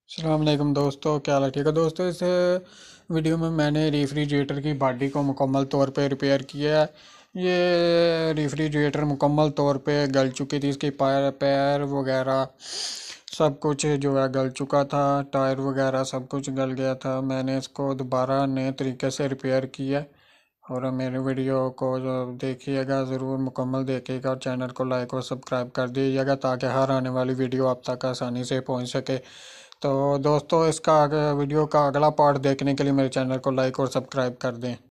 अस्सलाम वालेकुम दोस्तों, क्या हाल है? ठीक है दोस्तों। इस वीडियो में मैंने रेफ्रिजरेटर की बॉडी को मुकम्मल तौर पे रिपेयर किया है। ये रेफ्रिजरेटर मुकम्मल तौर पे गल चुकी थी, इसकी पैर वगैरह सब कुछ जो है गल चुका था, टायर वगैरह सब कुछ गल गया था। मैंने इसको दोबारा नए तरीके से रिपेयर किया। और मेरे वीडियो को जो देखिएगा, ज़रूर मुकम्मल देखिएगा और चैनल को लाइक और सब्सक्राइब कर दीजिएगा ताकि हर आने वाली वीडियो आप तक आसानी से पहुंच सके। तो दोस्तों, इसका वीडियो का अगला पार्ट देखने के लिए मेरे चैनल को लाइक और सब्सक्राइब कर दें।